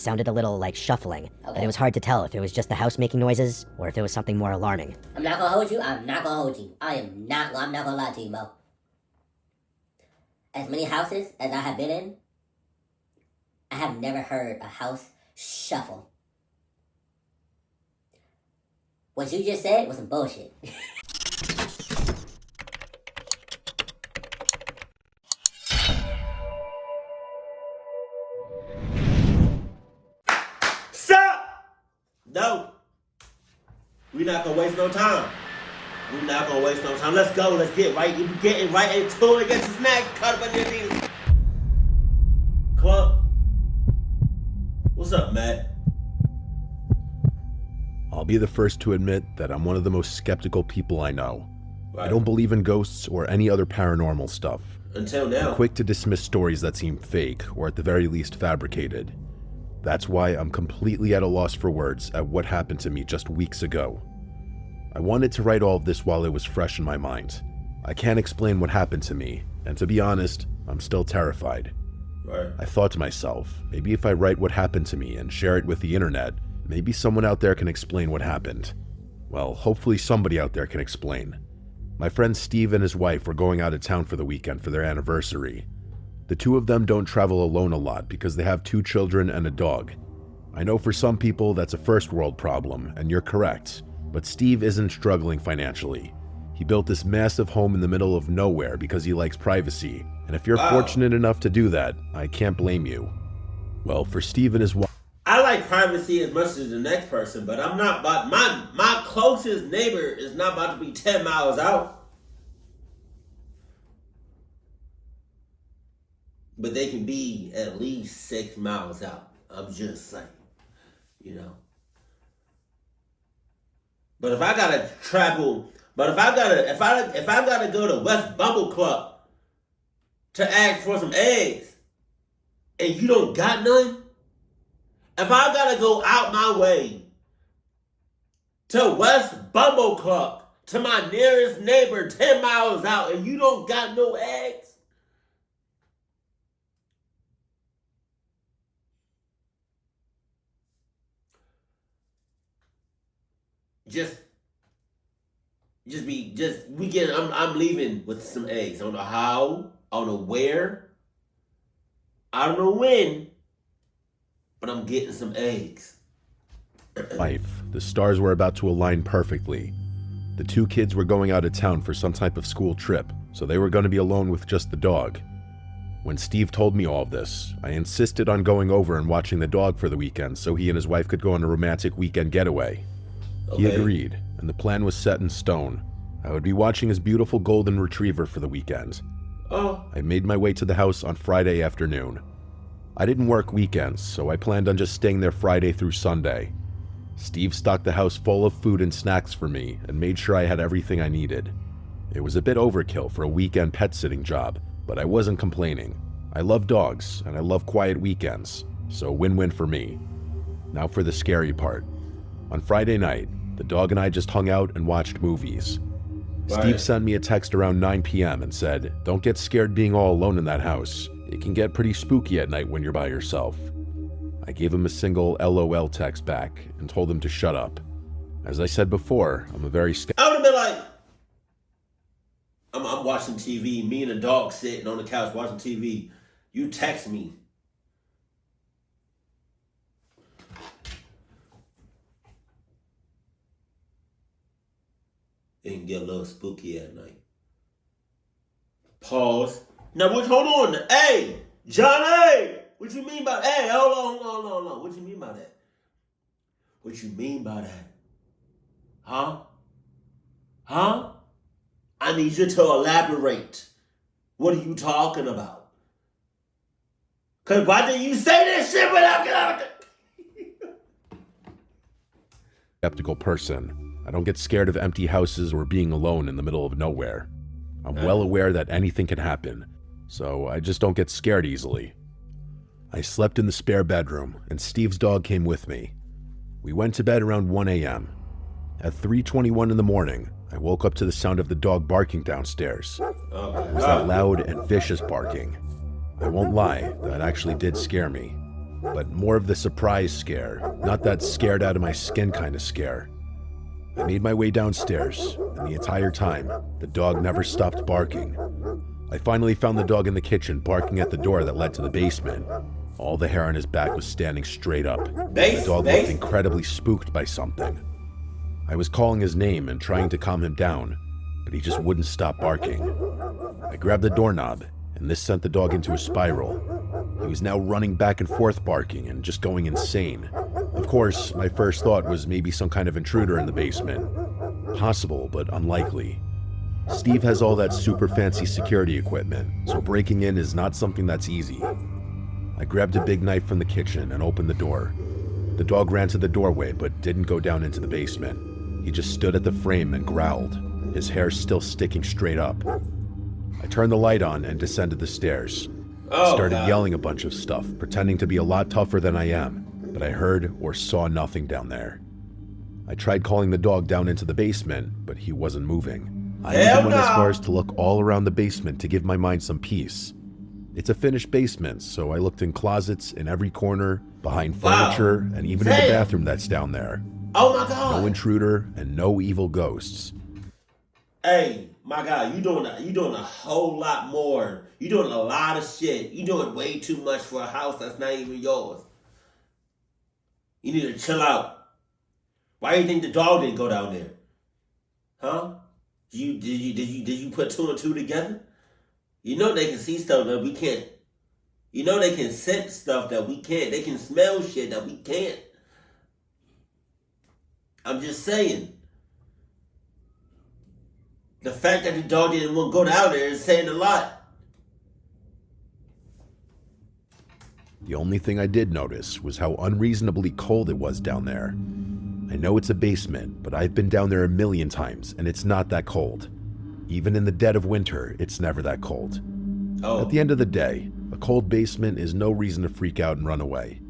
sounded a little like shuffling, and it was hard to tell if it was just the house making noises or if it was something more alarming. I'm not gonna hold you. I'm not gonna lie to you, Mo. As many houses as I have been in, I have never heard a house shuffle. What you just said was some bullshit. No. We're not gonna waste no time. Let's go. Let's get getting right into it. Get some snacks, cut up on your knees. Club. What's up, Matt? I'll be the first to admit that I'm one of the most skeptical people I know. Right. I don't believe in ghosts or any other paranormal stuff. Until now. I'm quick to dismiss stories that seem fake, or at the very least fabricated. That's why I'm completely at a loss for words at what happened to me just weeks ago. I wanted to write all of this while it was fresh in my mind. I can't explain what happened to me, and to be honest, I'm still terrified. Right. I thought to myself, maybe if I write what happened to me and share it with the internet, maybe someone out there can explain what happened. Well, hopefully somebody out there can explain. My friend Steve and his wife were going out of town for the weekend for their anniversary. The two of them don't travel alone a lot because they have 2 children and a dog. I know for some people that's a first world problem, and you're correct, but Steve isn't struggling financially. He built this massive home in the middle of nowhere because he likes privacy, and if you're fortunate enough to do that, I can't blame you. Well, for Steve and his wife, I like privacy as much as the next person, but I'm not about my closest neighbor is not about to be 10 miles out. But they can be at least 6 miles out. I'm just saying, you know. But if I gotta travel, if I gotta go to West Bumble Club to ask for some eggs, and you don't got none, if I gotta go out my way to West Bumble Club to my nearest neighbor 10 miles out, and you don't got no eggs. I'm leaving with some eggs. I don't know how, I don't know where, I don't know when, but I'm getting some eggs. the stars were about to align perfectly. The 2 kids were going out of town for some type of school trip, so they were going to be alone with just the dog. When Steve told me all of this, I insisted on going over and watching the dog for the weekend so he and his wife could go on a romantic weekend getaway. He agreed, and the plan was set in stone. I would be watching his beautiful golden retriever for the weekend. I made my way to the house on Friday afternoon. I didn't work weekends, so I planned on just staying there Friday through Sunday. Steve stocked the house full of food and snacks for me and made sure I had everything I needed. It was a bit overkill for a weekend pet sitting job, but I wasn't complaining. I love dogs, and I love quiet weekends, so win-win for me. Now for the scary part. On Friday night, the dog and I just hung out and watched movies. Right. Steve sent me a text around 9 p.m. and said, "Don't get scared being all alone in that house. It can get pretty spooky at night when you're by yourself." I gave him a single LOL text back and told him to shut up. As I said before, I'm a very I would have been like, I'm watching TV, me and the dog sitting on the couch watching TV. You text me. It can get a little spooky at night. Pause. Now, hold on. Hey, Johnny! What you mean by, hey, hold on. What you mean by that? What you mean by that? Huh? I need you to elaborate. What are you talking about? Because why did you say this shit without skeptical person. I don't get scared of empty houses or being alone in the middle of nowhere. I'm well aware that anything can happen, so I just don't get scared easily. I slept in the spare bedroom, and Steve's dog came with me. We went to bed around 1 a.m. At 3:21 in the morning, I woke up to the sound of the dog barking downstairs. It was that loud and vicious barking. I won't lie, that actually did scare me. but more of the surprise scare, not that scared out of my skin kind of scare. I made my way downstairs, and the entire time, the dog never stopped barking. I finally found the dog in the kitchen barking at the door that led to the basement. All the hair on his back was standing straight up. The dog looked incredibly spooked by something. I was calling his name and trying to calm him down, but he just wouldn't stop barking. I grabbed the doorknob, and this sent the dog into a spiral. He was now running back and forth barking and just going insane. Of course, my first thought was maybe some kind of intruder in the basement. Possible, but unlikely. Steve has all that super fancy security equipment, so breaking in is not something that's easy. I grabbed a big knife from the kitchen and opened the door. The dog ran to the doorway but didn't go down into the basement. He just stood at the frame and growled, his hair still sticking straight up. I turned the light on and descended the stairs. I started yelling a bunch of stuff, pretending to be a lot tougher than I am, but I heard or saw nothing down there. I tried calling the dog down into the basement, but he wasn't moving. I even went as far as to look all around the basement to give my mind some peace. It's a finished basement, so I looked in closets, in every corner, behind furniture, and even in the bathroom that's down there. Oh my God! No intruder and no evil ghosts. Hey, my God, you doing a whole lot more. You doing a lot of shit. You doing way too much for a house that's not even yours. You need to chill out. Why do you think the dog didn't go down there? Huh? Did you put two and two together? You know they can see stuff that we can't. You know they can sense stuff that we can't. They can smell shit that we can't. I'm just saying. The fact that the dog didn't want to go down there is saying a lot. The only thing I did notice was how unreasonably cold it was down there. I know it's a basement, but I've been down there a million times, and it's not that cold. Even in the dead of winter, it's never that cold. At the end of the day, a cold basement is no reason to freak out and run away.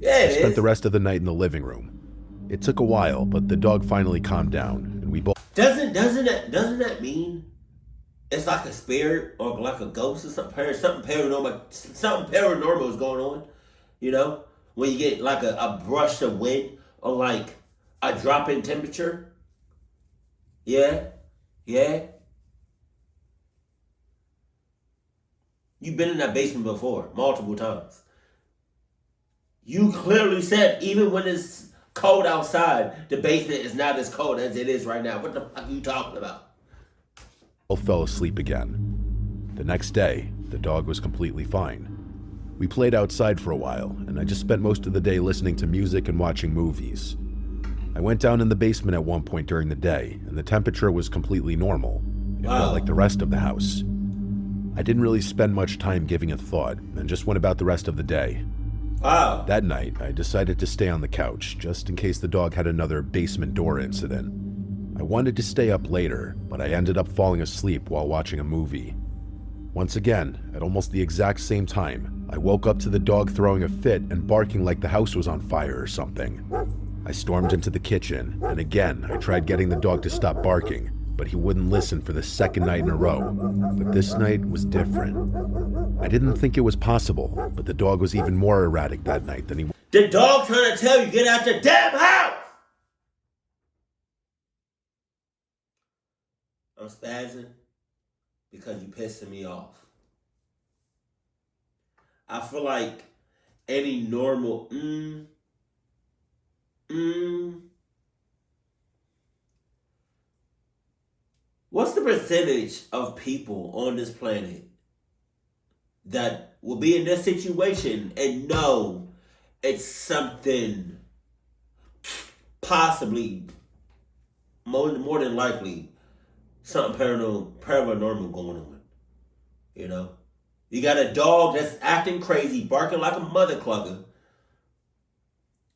I spent the rest of the night in the living room. It took a while, but the dog finally calmed down, and we both... Doesn't that mean it's like a spirit or like a ghost or something paranormal? Something paranormal is going on, you know? When you get like a brush of wind or like a drop in temperature. Yeah. You've been in that basement before, multiple times. You clearly said even when it's cold outside, the basement is not as cold as it is right now. What the fuck are you talking about? Both fell asleep again. The next day, the dog was completely fine. We played outside for a while, and I just spent most of the day listening to music and watching movies. I went down in the basement at one point during the day, and the temperature was completely normal. It felt like the rest of the house. I didn't really spend much time giving it thought, and just went about the rest of the day. That night, I decided to stay on the couch, just in case the dog had another basement door incident. I wanted to stay up later, but I ended up falling asleep while watching a movie. Once again, at almost the exact same time, I woke up to the dog throwing a fit and barking like the house was on fire or something. I stormed into the kitchen, and again, I tried getting the dog to stop barking, but he wouldn't listen for the second night in a row. But this night was different. I didn't think it was possible, but the dog was even more erratic that night than he was. The dog trying to tell you, get out the damn house! I'm spazzing because you pissing me off. I feel like any normal, What's the percentage of people on this planet that will be in this situation and know it's something possibly, more than likely, something paranormal going on? You know? You got a dog that's acting crazy, barking like a mother clucker,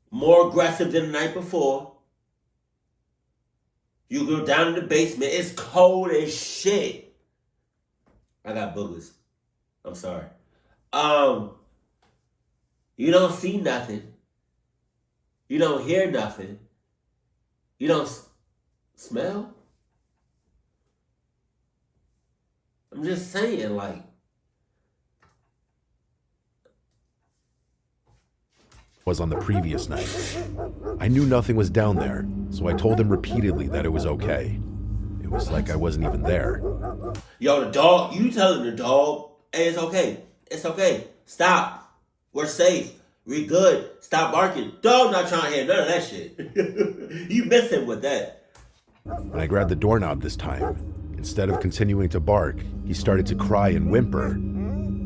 more aggressive than the night before. You go down in the basement, it's cold as shit. I got boogers. I'm sorry. You don't see nothing. You don't hear nothing. You don't smell. I'm just saying, like, was on the previous night. I knew nothing was down there, so I told him repeatedly that it was okay. It was like I wasn't even there. Yo, the dog, you telling the dog, hey, it's okay. It's okay. Stop. We're safe. We good. Stop barking. Dog not trying to hear none of that shit. You miss him with that. When I grabbed the doorknob this time, instead of continuing to bark, he started to cry and whimper.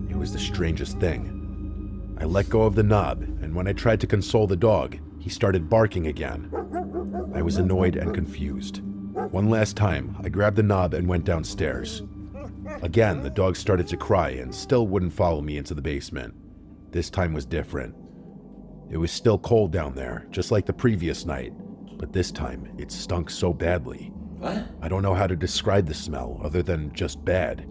It was the strangest thing. I let go of the knob, and when I tried to console the dog, he started barking again. I was annoyed and confused. One last time, I grabbed the knob and went downstairs. Again, the dog started to cry and still wouldn't follow me into the basement. This time was different. It was still cold down there, just like the previous night, but this time it stunk so badly. What? I don't know how to describe the smell other than just bad,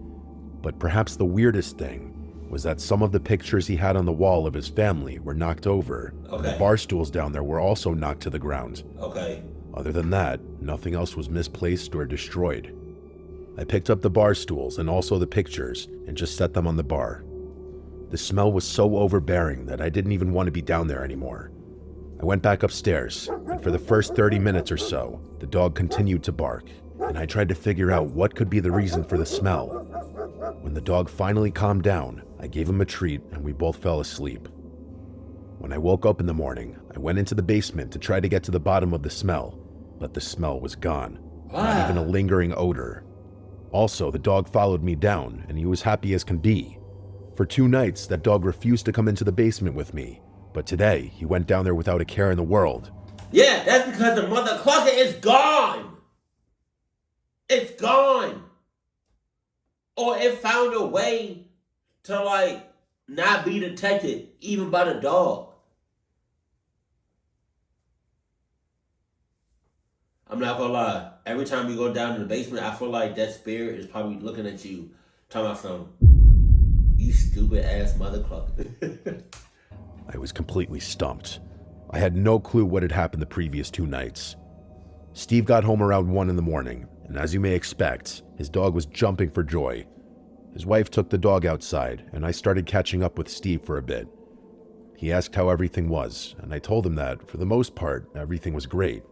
but perhaps the weirdest thing was that some of the pictures he had on the wall of his family were knocked over. Okay. The bar stools down there were also knocked to the ground. Okay. Other than that, nothing else was misplaced or destroyed. I picked up the bar stools and also the pictures and just set them on the bar. The smell was so overbearing that I didn't even want to be down there anymore. I went back upstairs, and for the first 30 minutes or so, the dog continued to bark, and I tried to figure out what could be the reason for the smell. When the dog finally calmed down, I gave him a treat and we both fell asleep. When I woke up in the morning, I went into the basement to try to get to the bottom of the smell, but the smell was gone. Not even a lingering odor. Also, the dog followed me down, and he was happy as can be. For 2 nights, that dog refused to come into the basement with me, but today, he went down there without a care in the world. Yeah, that's because the mother clucker is gone. It's gone. Or it found a way to, like, not be detected, even by the dog. I'm not gonna lie. Every time you go down to the basement, I feel like that spirit is probably looking at you, talking about something. You stupid ass mother clucker. I was completely stumped. I had no clue what had happened the previous 2 nights. Steve got home around 1 in the morning, and as you may expect, his dog was jumping for joy. His wife took the dog outside, and I started catching up with Steve for a bit. He asked how everything was, and I told him that, for the most part, everything was great.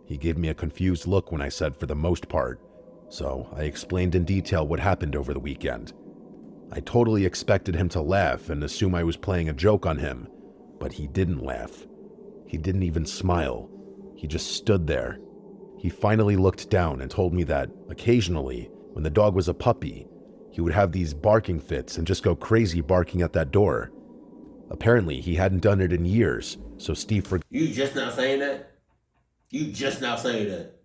He gave me a confused look when I said for the most part, so I explained in detail what happened over the weekend. I totally expected him to laugh and assume I was playing a joke on him, but he didn't laugh. He didn't even smile. He just stood there. He finally looked down and told me that, occasionally, when the dog was a puppy, he would have these barking fits and just go crazy barking at that door. Apparently, he hadn't done it in years, so Steve forgot. You just now saying that? You just now saying that?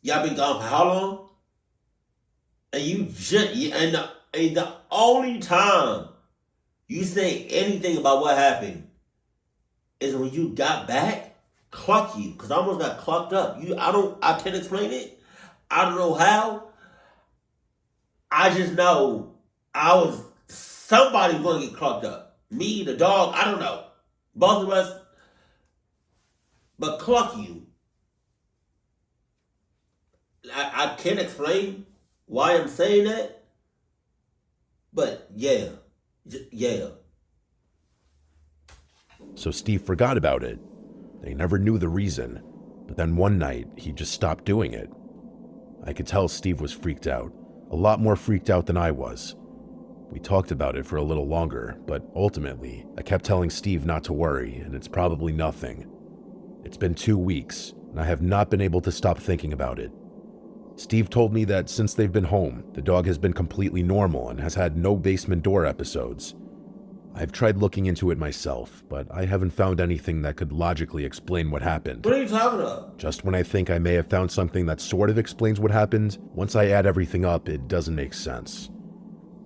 Y'all been gone for how long? And the only time you say anything about what happened is when you got back, cluck you, because I almost got clucked up. I can't explain it. I don't know how. I just know somebody was going to get clucked up. Me, the dog, I don't know. Both of us. But cluck you. I can't explain why I'm saying that. But yeah. So Steve forgot about it. They never knew the reason, but then one night he just stopped doing it. I could tell Steve was freaked out, a lot more freaked out than I was. We talked about it for a little longer, but ultimately, I kept telling Steve not to worry, and it's probably nothing. It's been 2 weeks, and I have not been able to stop thinking about it. Steve told me that since they've been home, the dog has been completely normal and has had no basement door episodes. I've tried looking into it myself, but I haven't found anything that could logically explain what happened. What are you talking about? Just when I think I may have found something that sort of explains what happened, once I add everything up, it doesn't make sense.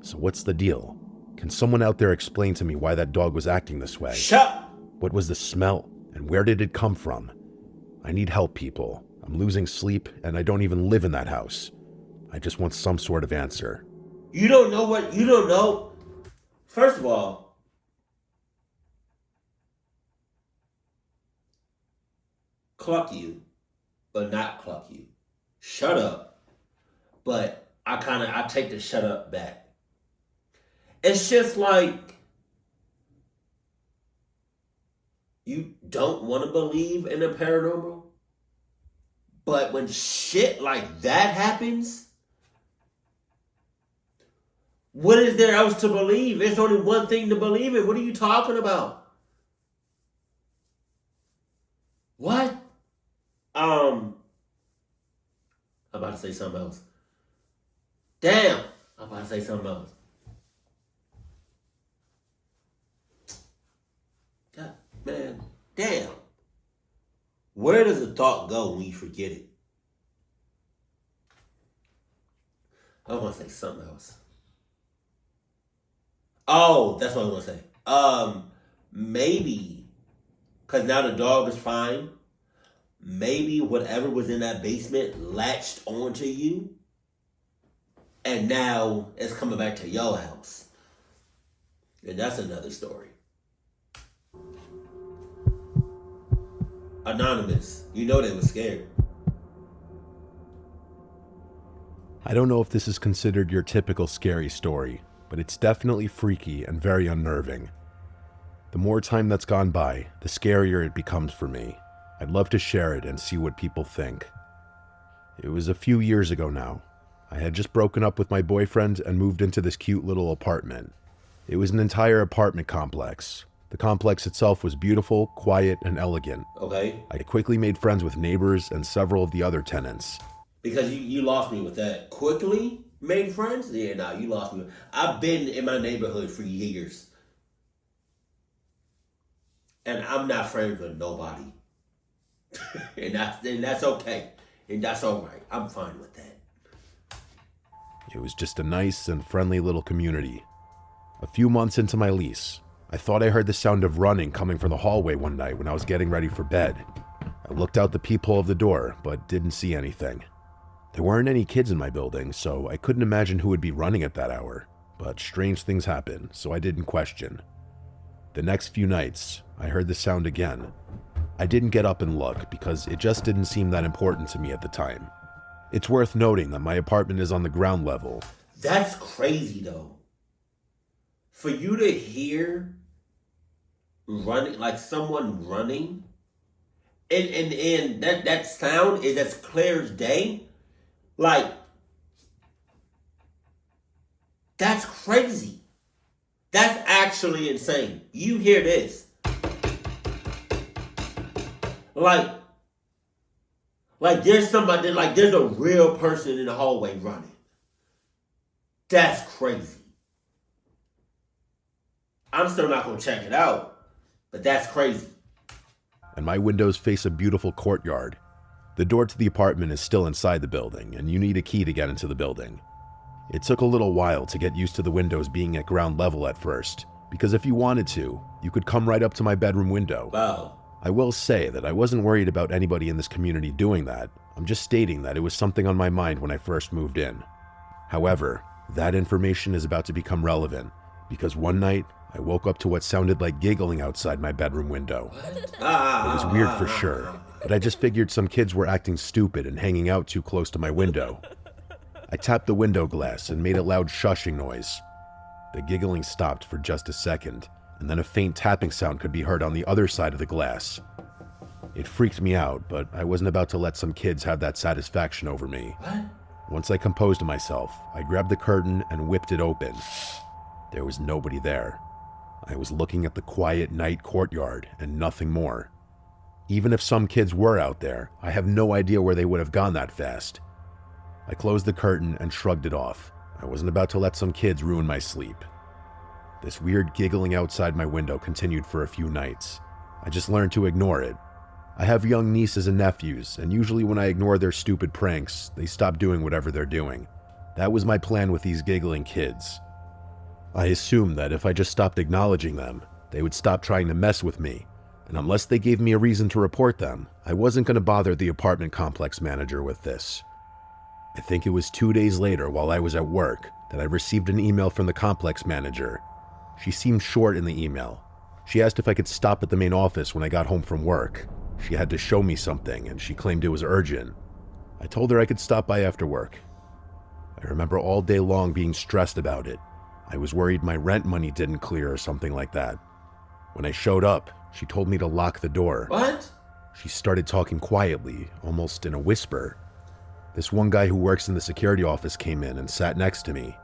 So what's the deal? Can someone out there explain to me why that dog was acting this way? Shut! What was the smell, and where did it come from? I need help, people. I'm losing sleep, and I don't even live in that house. I just want some sort of answer. You don't know what? You don't know? First of all, cluck you, but not cluck you. Shut up. But I take the shut up back. It's just like, You don't want to believe in the paranormal, but when shit like that happens, what is there else to believe? There's only one thing to believe in. What are you talking about? What? I'm about to say something else. Damn. I'm about to say something else. God, man. Damn. Where does the thought go when you forget it? I want to say something else. Oh, that's what I was going to say. Maybe, because now the dog is fine, maybe whatever was in that basement latched onto you, and now it's coming back to your house. And that's another story. Anonymous, you know they were scared. I don't know if this is considered your typical scary story, but it's definitely freaky and very unnerving. The more time that's gone by, the scarier it becomes for me. I'd love to share it and see what people think. It was a few years ago now. I had just broken up with my boyfriend and moved into this cute little apartment. It was an entire apartment complex. The complex itself was beautiful, quiet, and elegant. Okay. I quickly made friends with neighbors and several of the other tenants. Because you lost me with that. Quickly made friends? Yeah, nah, you lost me. I've been in my neighborhood for years. And I'm not friends with nobody. and that's okay. And that's all right. I'm fine with that. It was just a nice and friendly little community. A few months into my lease, I thought I heard the sound of running coming from the hallway one night when I was getting ready for bed. I looked out the peephole of the door, but didn't see anything. There weren't any kids in my building, so I couldn't imagine who would be running at that hour. But strange things happen, so I didn't question. The next few nights, I heard the sound again. I didn't get up and look because it just didn't seem that important to me at the time. It's worth noting that my apartment is on the ground level. That's crazy, though. For you to hear running, like someone running, and that sound is as clear as day, like, that's crazy. That's actually insane. You hear this. Like there's somebody, like there's a real person in the hallway running. That's crazy. I'm still not going to check it out, but that's crazy. And my windows face a beautiful courtyard. The door to the apartment is still inside the building, and you need a key to get into the building. It took a little while to get used to the windows being at ground level at first, because if you wanted to, you could come right up to my bedroom window. Wow. I will say that I wasn't worried about anybody in this community doing that. I'm just stating that it was something on my mind when I first moved in. However, that information is about to become relevant, because one night, I woke up to what sounded like giggling outside my bedroom window. It was weird for sure, but I just figured some kids were acting stupid and hanging out too close to my window. I tapped the window glass and made a loud shushing noise. The giggling stopped for just a second, and then a faint tapping sound could be heard on the other side of the glass. It freaked me out, but I wasn't about to let some kids have that satisfaction over me. What? Once I composed myself, I grabbed the curtain and whipped it open. There was nobody there. I was looking at the quiet night courtyard and nothing more. Even if some kids were out there, I have no idea where they would have gone that fast. I closed the curtain and shrugged it off. I wasn't about to let some kids ruin my sleep. This weird giggling outside my window continued for a few nights. I just learned to ignore it. I have young nieces and nephews, and usually when I ignore their stupid pranks, they stop doing whatever they're doing. That was my plan with these giggling kids. I assumed that if I just stopped acknowledging them, they would stop trying to mess with me, and unless they gave me a reason to report them, I wasn't going to bother the apartment complex manager with this. I think it was 2 days later while I was at work that I received an email from the complex manager. She seemed short in the email. She asked if I could stop at the main office when I got home from work. She had to show me something, and she claimed it was urgent. I told her I could stop by after work. I remember all day long being stressed about it. I was worried my rent money didn't clear or something like that. When I showed up, She told me to lock the door. What? She started talking quietly, almost in a whisper. This one guy who works in the security office came in and sat next to me.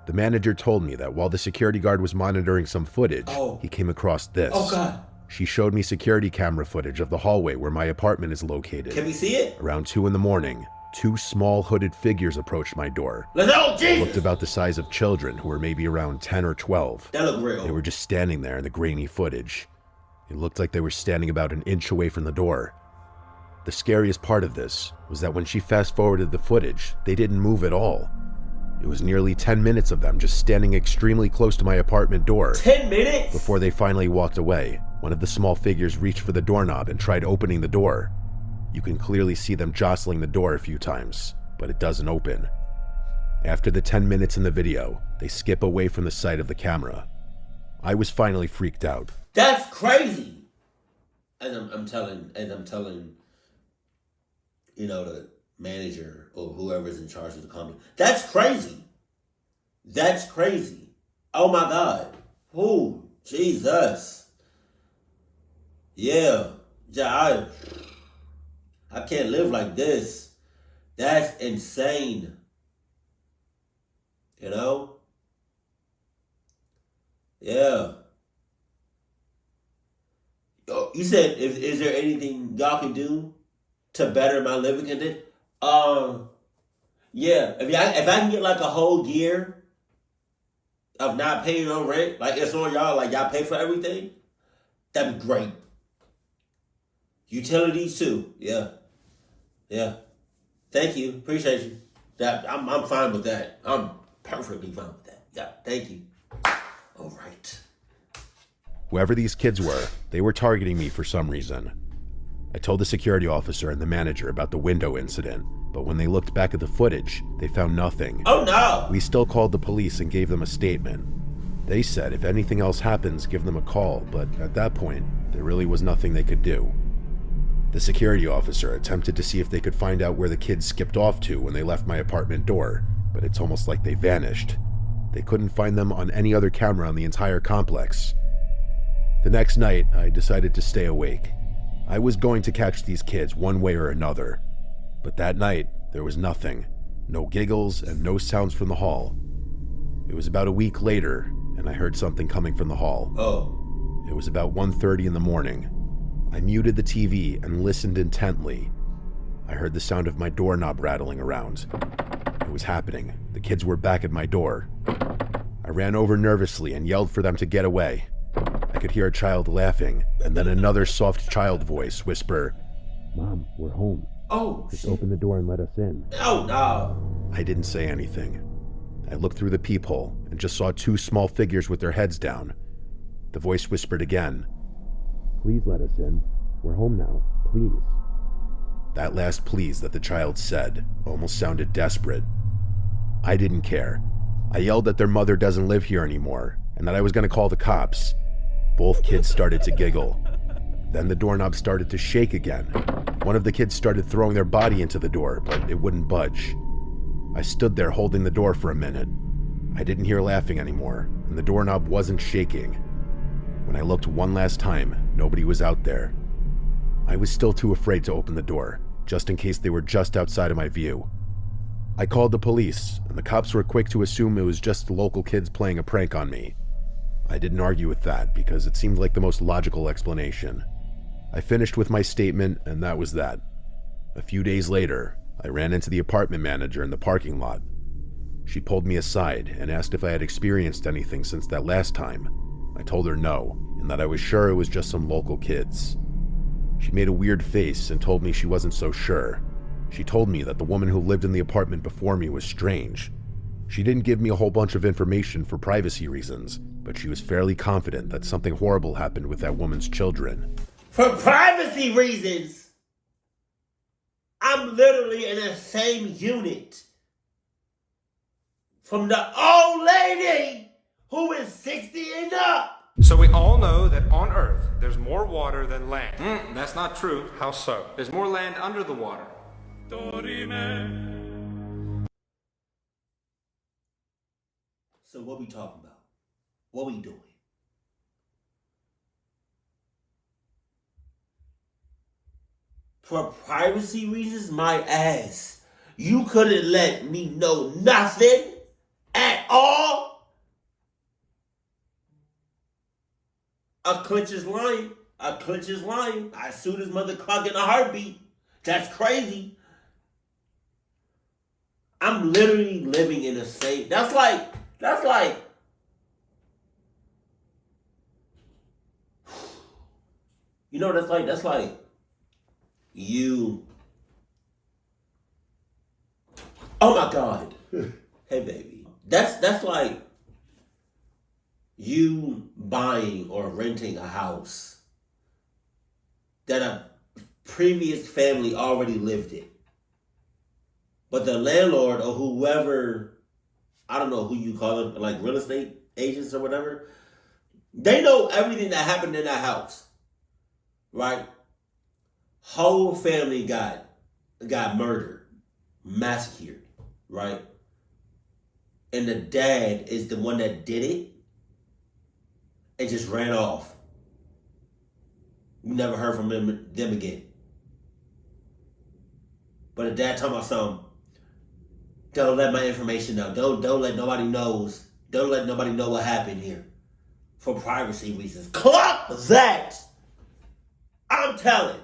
The manager told me that while the security guard was monitoring some footage, he came across this. Oh, God. She showed me security camera footage of the hallway where my apartment is located. Can we see it? Around 2 a.m, 2 small hooded figures approached my door. Let's go, They Jesus! looked about the size of children who were maybe around 10 or 12. That look real. They were just standing there in the grainy footage. It looked like they were standing about an inch away from the door. The scariest part of this was that when she fast-forwarded the footage, they didn't move at all. It was nearly 10 minutes of them just standing extremely close to my apartment door. 10 minutes? Before they finally walked away, one of the small figures reached for the doorknob and tried opening the door. You can clearly see them jostling the door a few times, but it doesn't open. After the 10 minutes in the video, they skip away from the sight of the camera. I was finally freaked out. That's crazy. As I'm telling, you know, the manager or whoever's in charge of the company. That's crazy. That's crazy. Oh my God. Oh, Jesus. Yeah. I can't live like this. That's insane. You know? Yeah. You said, is there anything y'all can do to better my living condition? Yeah. If I can get like a whole year of not paying no rent, like it's on y'all, like y'all pay for everything, that'd be great. Utilities too. Yeah. Yeah. Thank you. Appreciate you. That I'm fine with that. I'm perfectly fine with that. Yeah. Thank you. All right. Whoever these kids were, they were targeting me for some reason. I told the security officer and the manager about the window incident, but when they looked back at the footage, they found nothing. Oh no! We still called the police and gave them a statement. They said if anything else happens, give them a call, but at that point, there really was nothing they could do. The security officer attempted to see if they could find out where the kids skipped off to when they left my apartment door, but it's almost like they vanished. They couldn't find them on any other camera on the entire complex. The next night, I decided to stay awake. I was going to catch these kids one way or another. But that night, there was nothing. No giggles and no sounds from the hall. It was about a week later, and I heard something coming from the hall. Oh. It was about 1:30 in the morning. I muted the TV and listened intently. I heard the sound of my doorknob rattling around. It was happening. The kids were back at my door. I ran over nervously and yelled for them to get away. I could hear a child laughing, and then another soft child voice whisper, "Mom, we're home. Oh, Just shit. open the door and let us in." Oh, no. I didn't say anything. I looked through the peephole and just saw 2 small figures with their heads down. The voice whispered again, "Please let us in. We're home now. Please." That last please that the child said almost sounded desperate. I didn't care. I yelled that their mother doesn't live here anymore and that I was going to call the cops. Both kids started to giggle. Then the doorknob started to shake again. One of the kids started throwing their body into the door, but it wouldn't budge. I stood there holding the door for a minute. I didn't hear laughing anymore, and the doorknob wasn't shaking. When I looked one last time, nobody was out there. I was still too afraid to open the door, just in case they were just outside of my view. I called the police, and the cops were quick to assume it was just local kids playing a prank on me. I didn't argue with that because it seemed like the most logical explanation. I finished with my statement, and that was that. A few days later, I ran into the apartment manager in the parking lot. She pulled me aside and asked if I had experienced anything since that last time. I told her no, and that I was sure it was just some local kids. She made a weird face and told me she wasn't so sure. She told me that the woman who lived in the apartment before me was strange. She didn't give me a whole bunch of information for privacy reasons, but she was fairly confident that something horrible happened with that woman's children. For privacy reasons, I'm literally in the same unit from the old lady who is 60 and up. So we all know that on Earth, there's more water than land. That's not true. How so? There's more land under the water. So what we talking about? What we doing? For privacy reasons, my ass. You couldn't let me know nothing at all. A clinch is lying. A clinch is lying. I sued his mother clock in a heartbeat. That's crazy. I'm literally living in a state. That's like, you know, that's like you. Oh my God. Hey baby. That's like you buying or renting a house that a previous family already lived in. But the landlord or whoever, I don't know who you call them, like real estate agents or whatever, they know everything that happened in that house. Right? Whole family got murdered, massacred, right? And the dad is the one that did it and just ran off. You never heard from them again. But the dad talking about something. Don't let my information know. Don't let nobody knows. Don't let nobody know what happened here. For privacy reasons. Clock that! I'm telling.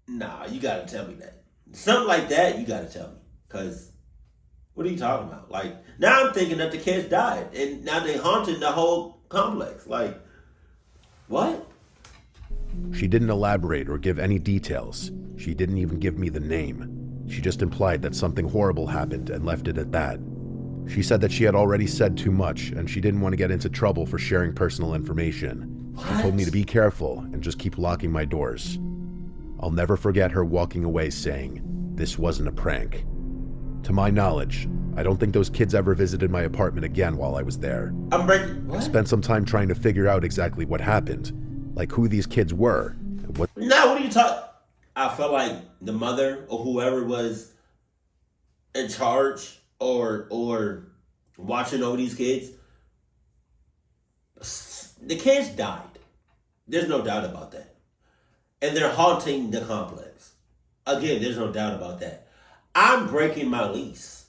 Nah, you gotta tell me that. Something like that, you gotta tell me. Because, what are you talking about? Like, now I'm thinking that the kids died. And now they haunted the whole complex. Like, what? She didn't elaborate or give any details. She didn't even give me the name. She just implied that something horrible happened and left it at that. She said that she had already said too much and she didn't want to get into trouble for sharing personal information. She told me to be careful and just keep locking my doors. I'll never forget her walking away saying, "This wasn't a prank." To my knowledge, I don't think those kids ever visited my apartment again while I was there. I spent some time trying to figure out exactly what happened, like who these kids were. And what Now, what are you talking? I felt like the mother or whoever was in charge or watching over these kids, the kids died. There's no doubt about that. And they're haunting the complex. Again, there's no doubt about that. I'm breaking my lease.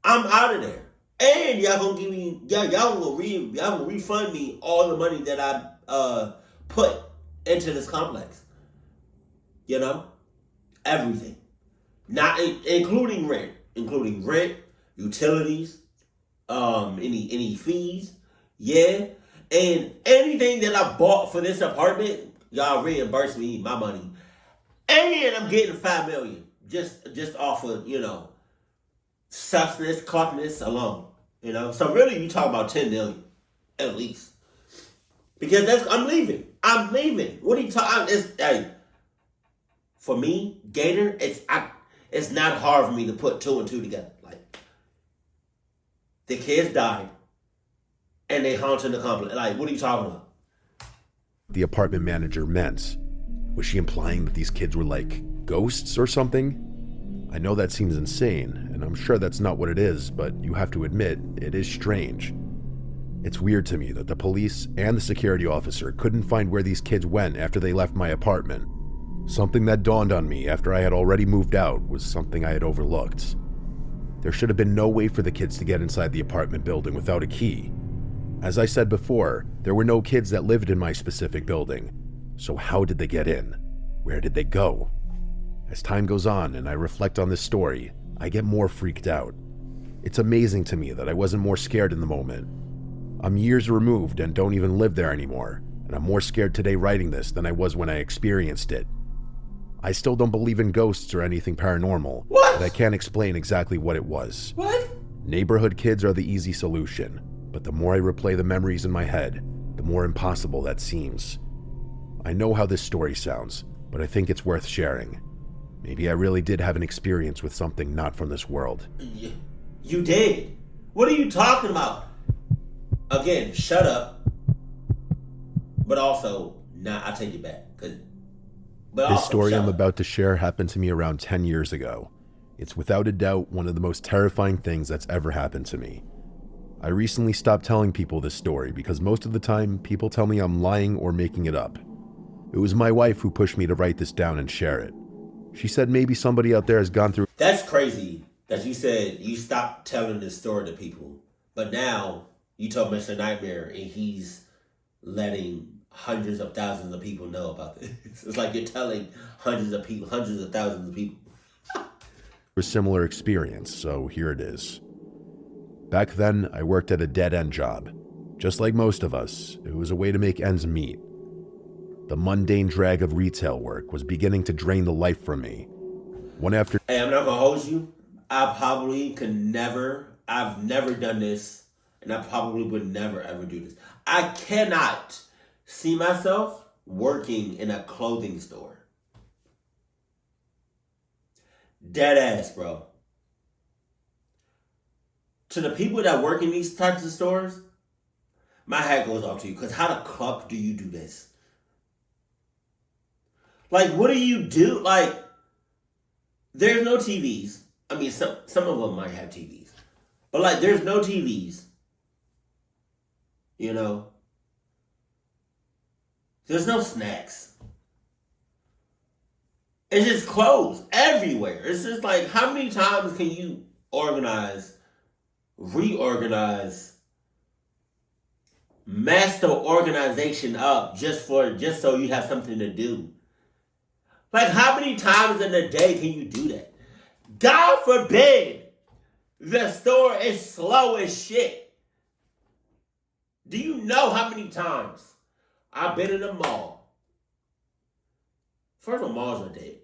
I'm out of there. And y'all gonna give me, y'all gonna refund me all the money that I put into this complex. You know? Everything. Not including rent, utilities, any fees, yeah, and anything that I bought for this apartment, y'all reimburse me my money, and I'm getting $5 million just off of success, clockness alone, So really, you talk about $10 million at least, because I'm leaving. What are you talking? Hey, for me, Gator, it's not hard for me to put two and two together. Like, the kids died, and they haunted the complex. Like, what are you talking about? the apartment manager meant. Was she implying that these kids were like ghosts or something? I know that seems insane, and I'm sure that's not what it is, but you have to admit, it is strange. It's weird to me that the police and the security officer couldn't find where these kids went after they left my apartment. Something that dawned on me after I had already moved out was something I had overlooked. There should have been no way for the kids to get inside the apartment building without a key. As I said before, there were no kids that lived in my specific building. So how did they get in? Where did they go? As time goes on and I reflect on this story, I get more freaked out. It's amazing to me that I wasn't more scared in the moment. I'm years removed and don't even live there anymore, and I'm more scared today writing this than I was when I experienced it. I still don't believe in ghosts or anything paranormal, but I can't explain exactly what it was. What? Neighborhood kids are the easy solution, but the more I replay the memories in my head, the more impossible that seems. I know how this story sounds, but I think it's worth sharing. Maybe I really did have an experience with something not from this world. You did? What are you talking about? Again, shut up. But also, I take it back. This story I'm about to share happened to me around 10 years ago. It's without a doubt one of the most terrifying things that's ever happened to me. I recently stopped telling people this story because most of the time people tell me I'm lying or making it up. It was my wife who pushed me to write this down and share it. She said maybe somebody out there has gone through... That's crazy that you said you stopped telling this story to people. But now you told Mr. Nightmare and he's letting hundreds of thousands of people know about this. It's like you're telling hundreds of thousands of people. A similar experience, so here it is. Back then, I worked at a dead-end job. Just like most of us, it was a way to make ends meet. The mundane drag of retail work was beginning to drain the life from me. Hey, I'm not gonna hold you. I've never done this, and I probably would never ever do this. I cannot see myself working in a clothing store. Dead ass, bro. To the people that work in these types of stores, my hat goes off to you. Because how the fuck do you do this? Like, what do you do? Like, there's no TVs. I mean, some of them might have TVs. But, like, there's no TVs. You know? There's no snacks. It's just clothes everywhere. It's just like, how many times can you reorganize, master organization up just so you have something to do? Like, how many times in a day can you do that? God forbid the store is slow as shit. Do you know how many times I've been in a mall? First of all, malls are dead.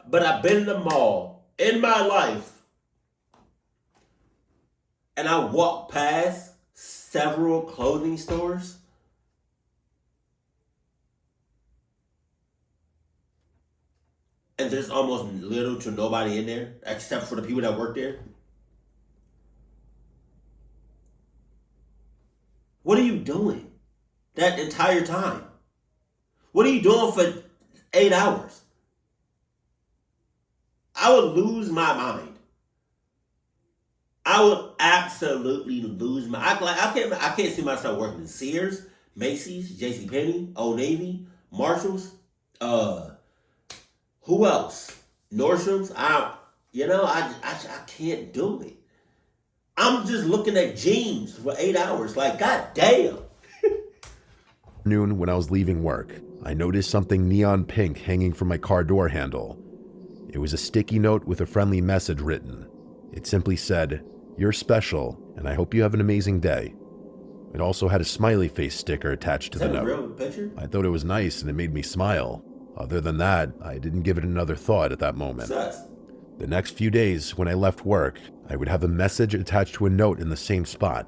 But I've been in a mall in my life and I walked past several clothing stores. And there's almost little to nobody in there except for the people that work there. What are you doing that entire time? What are you doing for 8 hours? I would lose my mind. I would absolutely lose my... I can't see myself working in Sears, Macy's, JCPenney, Old Navy, Marshalls, who else? Nordstrom's. I can't do it. I'm just looking at jeans for 8 hours. Like, god damn. Noon, when I was leaving work, I noticed something neon pink hanging from my car door handle. It was a sticky note with a friendly message written. It simply said, "You're special, and I hope you have an amazing day." It also had a smiley face sticker attached to the note. Is that a real picture? I thought it was nice and it made me smile. Other than that, I didn't give it another thought at that moment. Sus. The next few days, when I left work, I would have a message attached to a note in the same spot.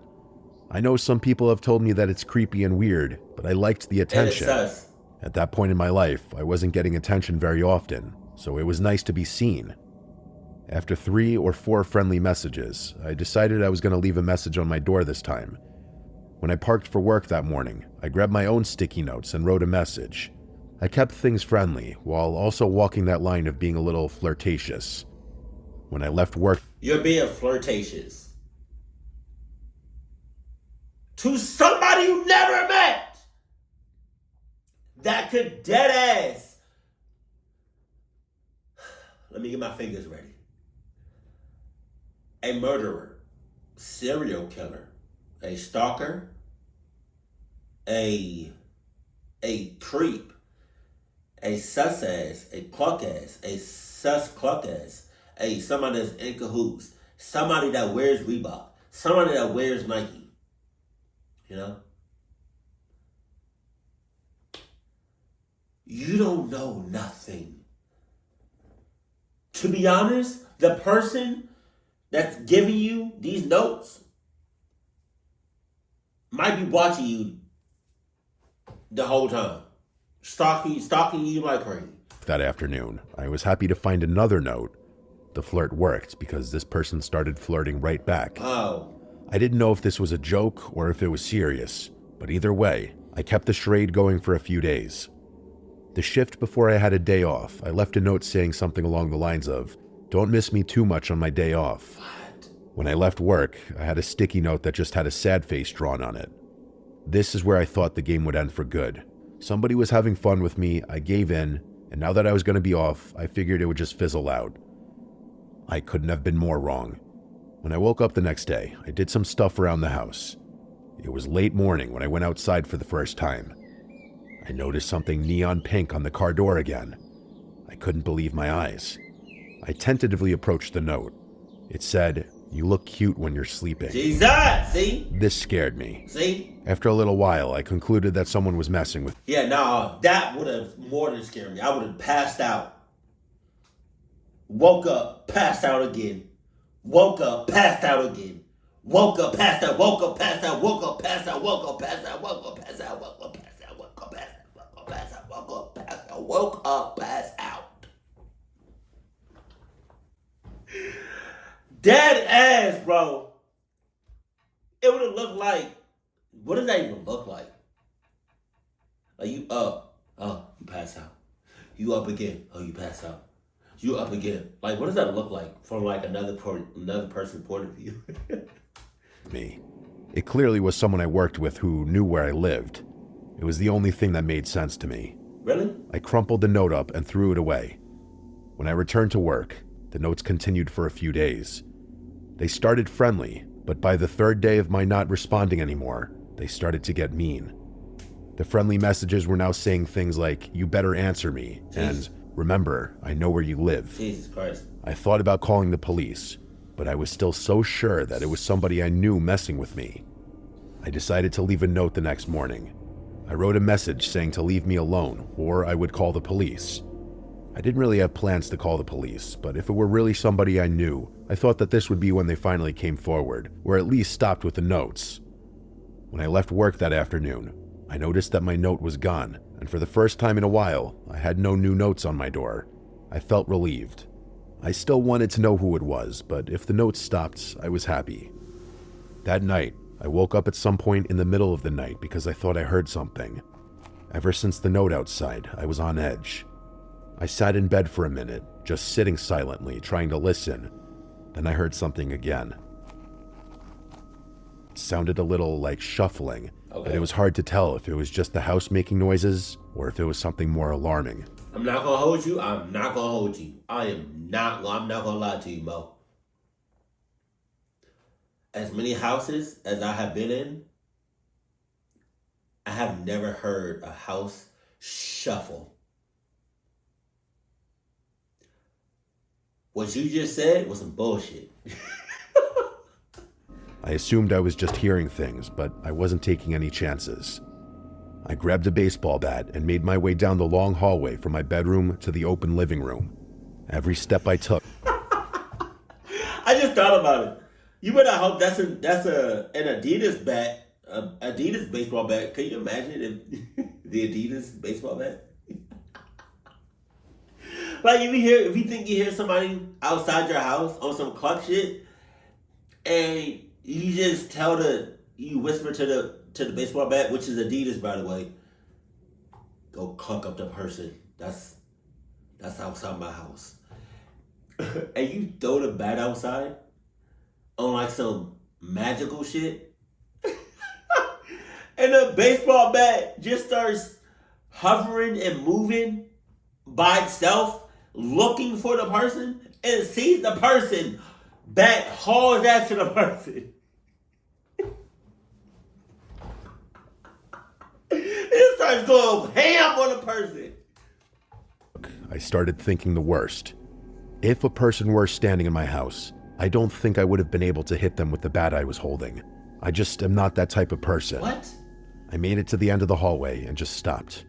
I know some people have told me that it's creepy and weird, but I liked the attention. At that point in my life, I wasn't getting attention very often, so it was nice to be seen. After 3 or 4 friendly messages, I decided I was going to leave a message on my door this time. When I parked for work that morning, I grabbed my own sticky notes and wrote a message. I kept things friendly, while also walking that line of being a little flirtatious. When I left work... You're being flirtatious. To somebody you never met! That could dead ass... Let me get my fingers ready. A murderer, serial killer, a stalker, a creep, a sus ass, a cluck ass, a sus cluck ass, somebody that's in cahoots, somebody that wears Reebok, somebody that wears Nike. You know? You don't know nothing. To be honest, the person that's giving you these notes might be watching you the whole time. Stalking you like crazy. That afternoon, I was happy to find another note. The flirt worked because this person started flirting right back. Oh. I didn't know if this was a joke or if it was serious, but either way, I kept the charade going for a few days. The shift before I had a day off, I left a note saying something along the lines of, "Don't miss me too much on my day off." What? When I left work, I had a sticky note that just had a sad face drawn on it. This is where I thought the game would end for good. Somebody was having fun with me, I gave in, and now that I was going to be off, I figured it would just fizzle out. I couldn't have been more wrong. When I woke up the next day, I did some stuff around the house. It was late morning when I went outside for the first time. I noticed something neon pink on the car door again. I couldn't believe my eyes. I tentatively approached the note. It said, "You look cute when you're sleeping." Jesus, see? This scared me. See? After a little while, I concluded that someone was messing with me. Yeah, no, that would have more than scared me. I would have passed out. Woke up, passed out again. Woke up, passed out again. Woke up, passed out, woke up, passed out, woke up, passed out, woke up, passed out, woke up, passed out, woke up, passed out, woke up, passed out, woke up, passed out, woke up, passed out, woke up, passed out. Dead ass, bro. It would have looked like, what does that even look like? Like you up, oh, you pass out. You up again, oh, you pass out. You up again. Like, what does that look like from like another person's point of view? Me. It clearly was someone I worked with who knew where I lived. It was the only thing that made sense to me. Really? I crumpled the note up and threw it away. When I returned to work, the notes continued for a few days. They started friendly, but by the third day of my not responding anymore, they started to get mean. The friendly messages were now saying things like, "You better answer me," and "Remember, I know where you live." Jesus Christ. I thought about calling the police, but I was still so sure that it was somebody I knew messing with me. I decided to leave a note the next morning. I wrote a message saying to leave me alone, or I would call the police. I didn't really have plans to call the police, but if it were really somebody I knew, I thought that this would be when they finally came forward, or at least stopped with the notes. When I left work that afternoon, I noticed that my note was gone, and for the first time in a while, I had no new notes on my door. I felt relieved. I still wanted to know who it was, but if the notes stopped, I was happy. That night, I woke up at some point in the middle of the night because I thought I heard something. Ever since the note outside, I was on edge. I sat in bed for a minute, just sitting silently, trying to listen. Then I heard something again. It sounded a little like shuffling, but it was hard to tell if it was just the house making noises or if it was something more alarming. I'm not gonna hold you. I'm not gonna hold you. I'm not gonna lie to you, Mo. As many houses as I have been in, I have never heard a house shuffle. What you just said was some bullshit. I assumed I was just hearing things, but I wasn't taking any chances. I grabbed a baseball bat and made my way down the long hallway from my bedroom to the open living room. Every step I took... I just thought about it. You better hope that's an Adidas bat, Adidas baseball bat. Can you imagine if the Adidas baseball bat? Like if you think you hear somebody outside your house on some cluck shit, and you just you whisper to the baseball bat, which is Adidas, by the way, go cluck up the person. That's outside my house. And you throw the bat outside on like some magical shit. And the baseball bat just starts hovering and moving by itself, looking for the person, and sees the person. Bat hauls ass to the person. It starts going ham on the person. I started thinking the worst. If a person were standing in my house, I don't think I would have been able to hit them with the bat I was holding. I just am not that type of person. What? I made it to the end of the hallway and just stopped.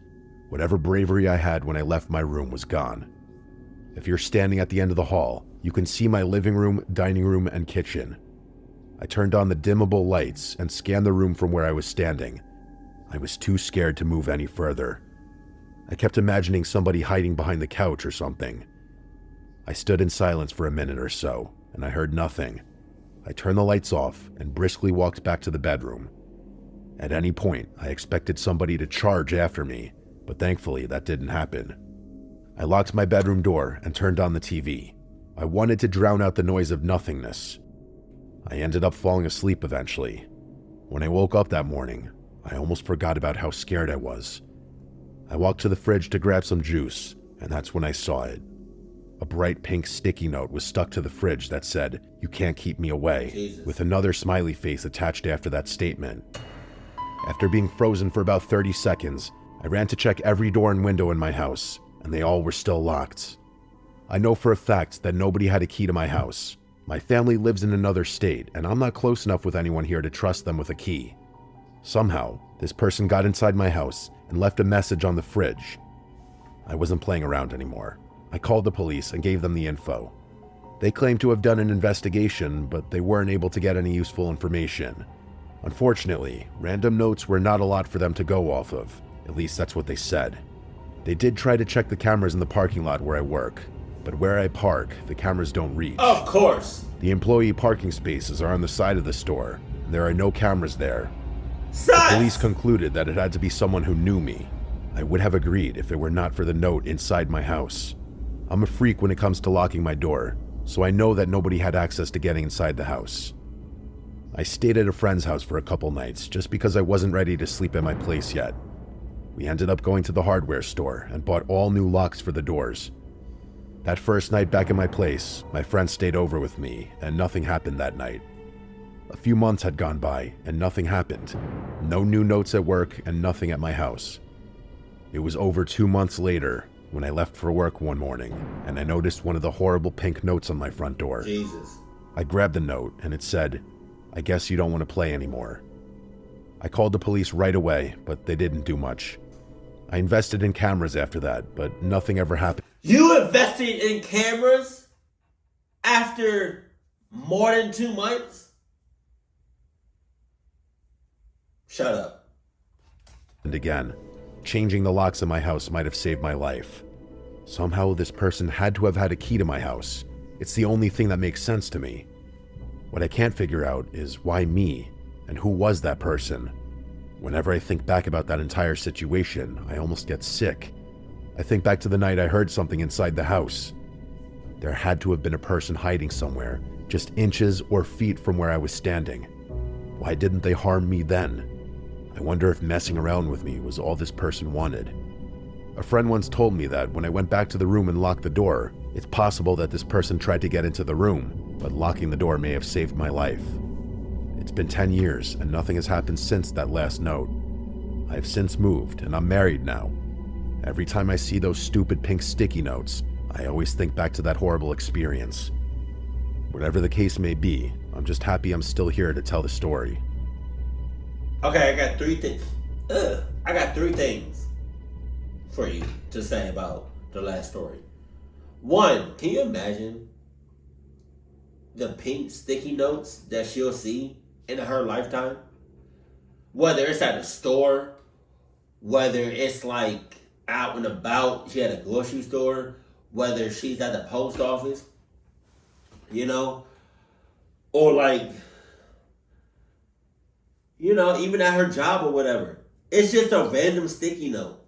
Whatever bravery I had when I left my room was gone. If you're standing at the end of the hall, you can see my living room, dining room, and kitchen. I turned on the dimmable lights and scanned the room from where I was standing. I was too scared to move any further. I kept imagining somebody hiding behind the couch or something. I stood in silence for a minute or so, and I heard nothing. I turned the lights off and briskly walked back to the bedroom. At any point, I expected somebody to charge after me, but thankfully that didn't happen. I locked my bedroom door and turned on the TV. I wanted to drown out the noise of nothingness. I ended up falling asleep eventually. When I woke up that morning, I almost forgot about how scared I was. I walked to the fridge to grab some juice, and that's when I saw it. A bright pink sticky note was stuck to the fridge that said, "You can't keep me away," Jesus. with another smiley face attached after that statement. After being frozen for about 30 seconds, I ran to check every door and window in my house, and they all were still locked. I know for a fact that nobody had a key to my house. My family lives in another state, and I'm not close enough with anyone here to trust them with a key. Somehow, this person got inside my house and left a message on the fridge. I wasn't playing around anymore. I called the police and gave them the info. They claimed to have done an investigation, but they weren't able to get any useful information. Unfortunately, random notes were not a lot for them to go off of. At least that's what they said. They did try to check the cameras in the parking lot where I work, but where I park, the cameras don't reach. Of course. The employee parking spaces are on the side of the store, and there are no cameras there. Sus! Police concluded that it had to be someone who knew me. I would have agreed if it were not for the note inside my house. I'm a freak when it comes to locking my door, so I know that nobody had access to getting inside the house. I stayed at a friend's house for a couple nights just because I wasn't ready to sleep at my place yet. We ended up going to the hardware store and bought all new locks for the doors. That first night back at my place, my friend stayed over with me, and nothing happened that night. A few months had gone by, and nothing happened. No new notes at work, and nothing at my house. It was over 2 months later when I left for work one morning, and I noticed one of the horrible pink notes on my front door. Jesus. I grabbed the note, and it said, "I guess you don't want to play anymore." I called the police right away, but they didn't do much. I invested in cameras after that, but nothing ever happened. You invested in cameras after more than 2 months? Shut up. And again, changing the locks in my house might have saved my life. Somehow this person had to have had a key to my house. It's the only thing that makes sense to me. What I can't figure out is why me, and who was that person? Whenever I think back about that entire situation, I almost get sick. I think back to the night I heard something inside the house. There had to have been a person hiding somewhere, just inches or feet from where I was standing. Why didn't they harm me then? I wonder if messing around with me was all this person wanted. A friend once told me that when I went back to the room and locked the door, it's possible that this person tried to get into the room, but locking the door may have saved my life. It's been 10 years and nothing has happened since that last note. I've since moved and I'm married now. Every time I see those stupid pink sticky notes, I always think back to that horrible experience. Whatever the case may be, I'm just happy I'm still here to tell the story. Okay, I got 3 things. I got 3 things for you to say about the last story. 1, can you imagine the pink sticky notes that she'll see in her lifetime? Whether it's at a store, whether it's like out and about, she at a grocery store, whether she's at the post office, you know, or like, you know, even at her job or whatever. It's just a random sticky note.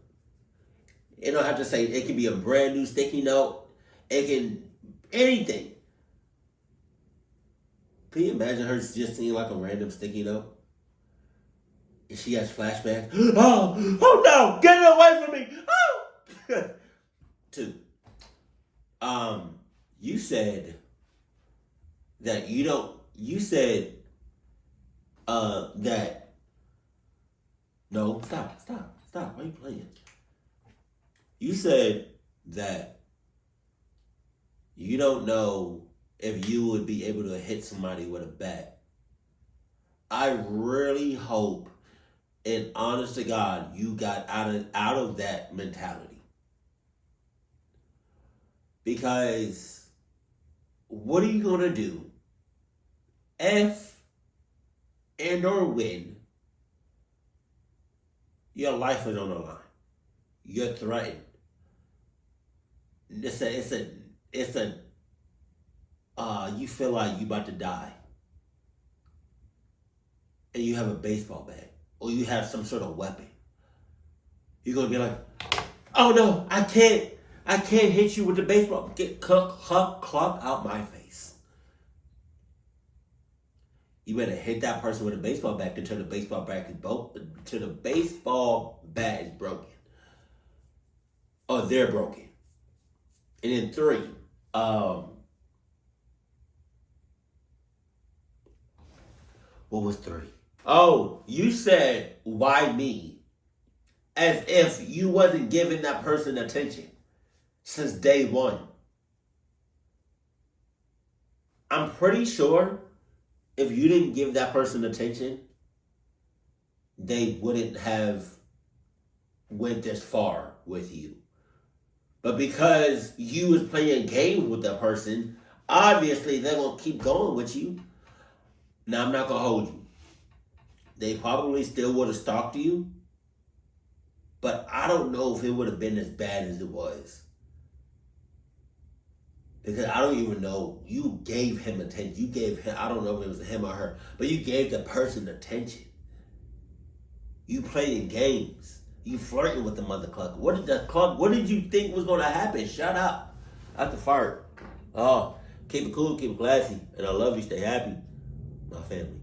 You don't have to say, it can be a brand new sticky note. It can, anything. Can you imagine her just seeing like a random sticky note? And she has flashbacks. Oh no, get it away from me. Oh. 2, you said that you said that, no, stop. Why are you playing? You said that you don't know if you would be able to hit somebody with a bat. I really hope, and honest to God, you got out of that mentality. Because what are you going to do if and or when your life is on the line? You're threatened. You feel like you about to die. And you have a baseball bat. Or you have some sort of weapon. You're going to be like, oh no, I can't hit you with the baseball. Get cluck out my face. You better hit that person with a baseball bat until the baseball bat is broken. Or they're broken. And then 3, what was 3? Oh, you said, why me? As if you wasn't giving that person attention since day 1. I'm pretty sure if you didn't give that person attention, they wouldn't have went this far with you. But because you was playing games with that person, obviously they're going to keep going with you. Now, I'm not going to hold you. They probably still would have stalked you. But I don't know if it would have been as bad as it was. Because I don't even know. You gave him attention. You gave him, I don't know if it was him or her, but you gave the person attention. You playing games. You flirting with the mother cluck. What did you think was going to happen? Shut up. That's the fart. Oh, keep it cool, keep it classy. And I love you. Stay happy. My family.